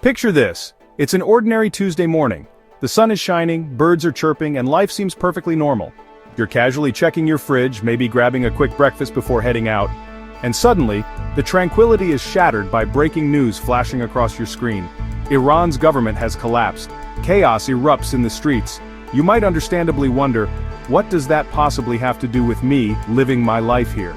Picture this. It's an ordinary Tuesday morning. The sun is shining, birds are chirping, and life seems perfectly normal. You're casually checking your fridge, maybe grabbing a quick breakfast before heading out. And suddenly, the tranquility is shattered by breaking news flashing across your screen. Iran's government has collapsed. Chaos erupts in the streets. You might understandably wonder, what does that possibly have to do with me living my life here?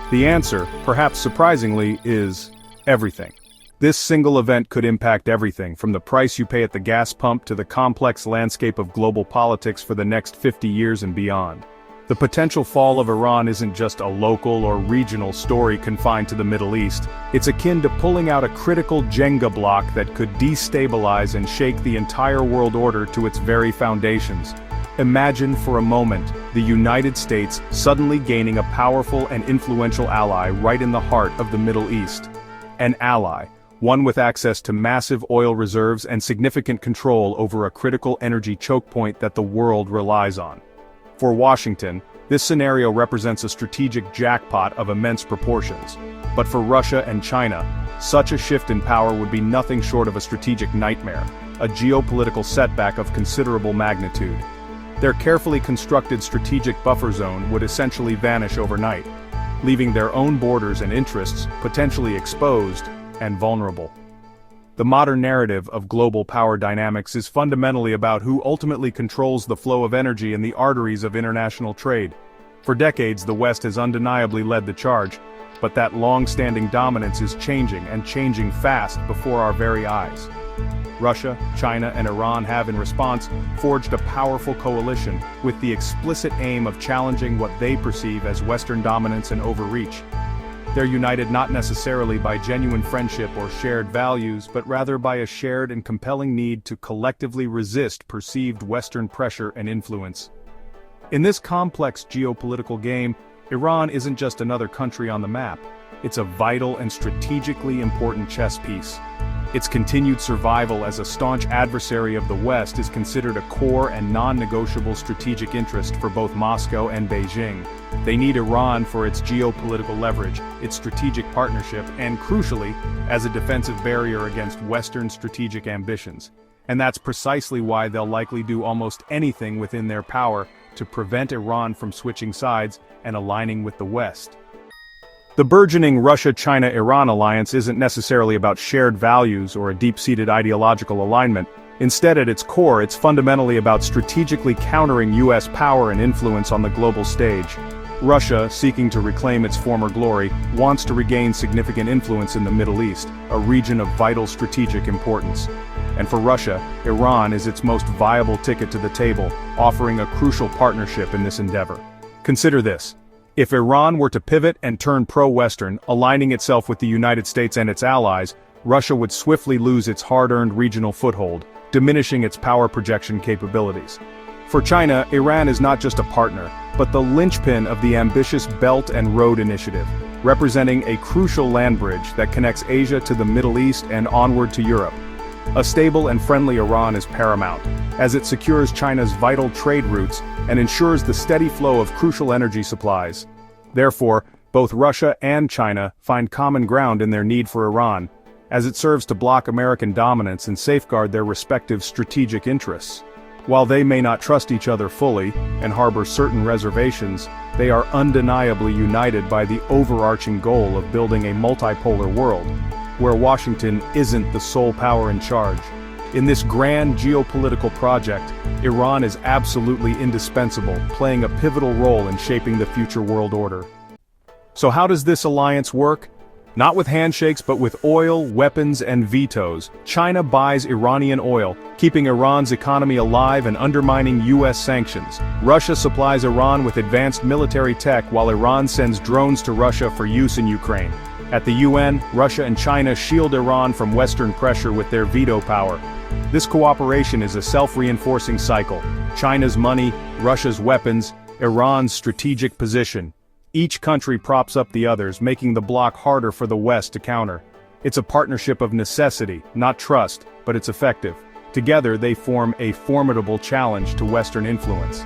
The answer, perhaps surprisingly, is everything. This single event could impact everything, from the price you pay at the gas pump to the complex landscape of global politics for the next 50 years and beyond. The potential fall of Iran isn't just a local or regional story confined to the Middle East. It's akin to pulling out a critical Jenga block that could destabilize and shake the entire world order to its very foundations. Imagine for a moment the United States suddenly gaining a powerful and influential ally right in the heart of the Middle East. An ally, one with access to massive oil reserves and significant control over a critical energy choke point that the world relies on. For Washington, this scenario represents a strategic jackpot of immense proportions. But for Russia and China, such a shift in power would be nothing short of a strategic nightmare, a geopolitical setback of considerable magnitude. Their carefully constructed strategic buffer zone would essentially vanish overnight, leaving their own borders and interests potentially exposed and vulnerable. The modern narrative of global power dynamics is fundamentally about who ultimately controls the flow of energy in the arteries of international trade. For decades, the West has undeniably led the charge, but that long-standing dominance is changing, and changing fast before our very eyes. Russia, China, and Iran have, in response, forged a powerful coalition, with the explicit aim of challenging what they perceive as Western dominance and overreach. They're united not necessarily by genuine friendship or shared values, but rather by a shared and compelling need to collectively resist perceived Western pressure and influence. In this complex geopolitical game, Iran isn't just another country on the map. It's a vital and strategically important chess piece. Its continued survival as a staunch adversary of the West is considered a core and non-negotiable strategic interest for both Moscow and Beijing. They need Iran for its geopolitical leverage, its strategic partnership, and crucially, as a defensive barrier against Western strategic ambitions. And that's precisely why they'll likely do almost anything within their power to prevent Iran from switching sides and aligning with the West. The burgeoning Russia-China-Iran alliance isn't necessarily about shared values or a deep-seated ideological alignment. Instead, at its core, it's fundamentally about strategically countering U.S. power and influence on the global stage. Russia, seeking to reclaim its former glory, wants to regain significant influence in the Middle East, a region of vital strategic importance. And for Russia, Iran is its most viable ticket to the table, offering a crucial partnership in this endeavor. Consider this. If Iran were to pivot and turn pro-Western, aligning itself with the United States and its allies, Russia would swiftly lose its hard-earned regional foothold, diminishing its power projection capabilities. For China, Iran is not just a partner, but the linchpin of the ambitious Belt and Road Initiative, representing a crucial land bridge that connects Asia to the Middle East and onward to Europe. A stable and friendly Iran is paramount, as it secures China's vital trade routes and ensures the steady flow of crucial energy supplies. Therefore, both Russia and China find common ground in their need for Iran, as it serves to block American dominance and safeguard their respective strategic interests. While they may not trust each other fully, and harbor certain reservations, they are undeniably united by the overarching goal of building a multipolar world, where Washington isn't the sole power in charge. In this grand geopolitical project, Iran is absolutely indispensable, playing a pivotal role in shaping the future world order. So how does this alliance work? Not with handshakes, but with oil, weapons, and vetoes. China buys Iranian oil, keeping Iran's economy alive and undermining U.S. sanctions. Russia supplies Iran with advanced military tech, while Iran sends drones to Russia for use in Ukraine. At the UN, Russia and China shield Iran from Western pressure with their veto power. This cooperation is a self-reinforcing cycle. China's money, Russia's weapons, Iran's strategic position. Each country props up the others, making the bloc harder for the West to counter. It's a partnership of necessity, not trust, but it's effective. Together they form a formidable challenge to Western influence.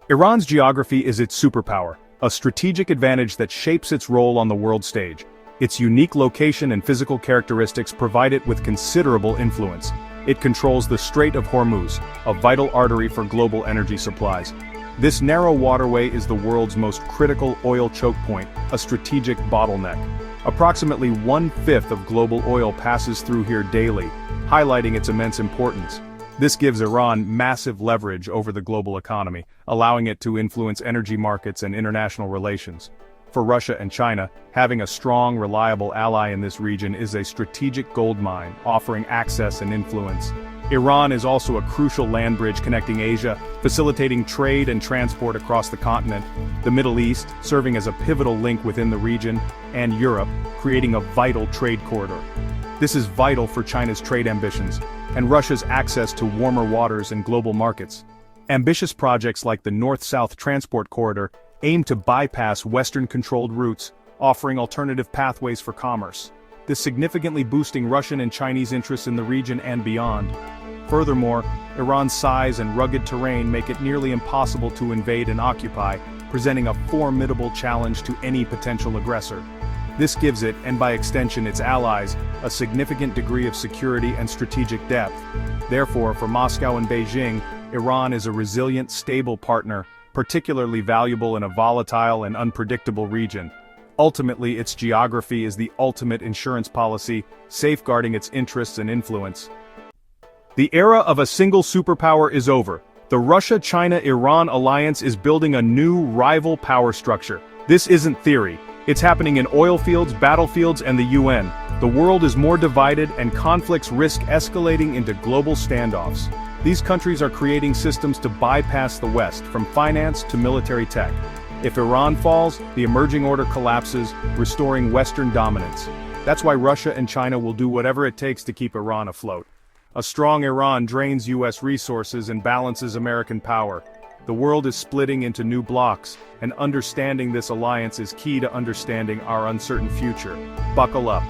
Iran's geography is its superpower, a strategic advantage that shapes its role on the world stage. Its unique location and physical characteristics provide it with considerable influence. It controls the Strait of Hormuz, a vital artery for global energy supplies. This narrow waterway is the world's most critical oil choke point, a strategic bottleneck. Approximately 1/5 of global oil passes through here daily, highlighting its immense importance. This gives Iran massive leverage over the global economy, allowing it to influence energy markets and international relations. For Russia and China, having a strong, reliable ally in this region is a strategic goldmine, offering access and influence. Iran is also a crucial land bridge connecting Asia, facilitating trade and transport across the continent, the Middle East, serving as a pivotal link within the region, and Europe, creating a vital trade corridor. This is vital for China's trade ambitions, and Russia's access to warmer waters and global markets. Ambitious projects like the North-South Transport Corridor aim to bypass Western-controlled routes, offering alternative pathways for commerce. This significantly boosting Russian and Chinese interests in the region and beyond. Furthermore, Iran's size and rugged terrain make it nearly impossible to invade and occupy, presenting a formidable challenge to any potential aggressor. This gives it, and by extension its allies, a significant degree of security and strategic depth. Therefore, for Moscow and Beijing, Iran is a resilient, stable partner, particularly valuable in a volatile and unpredictable region. Ultimately, its geography is the ultimate insurance policy, safeguarding its interests and influence. The era of a single superpower is over. The Russia-China-Iran alliance is building a new rival power structure. This isn't theory. It's happening in oil fields, battlefields, and the UN. The world is more divided, and conflicts risk escalating into global standoffs. These countries are creating systems to bypass the West, from finance to military tech. If Iran falls, the emerging order collapses, restoring Western dominance. That's why Russia and China will do whatever it takes to keep Iran afloat. A strong Iran drains US resources and balances American power. The world is splitting into new blocks, and understanding this alliance is key to understanding our uncertain future. Buckle up.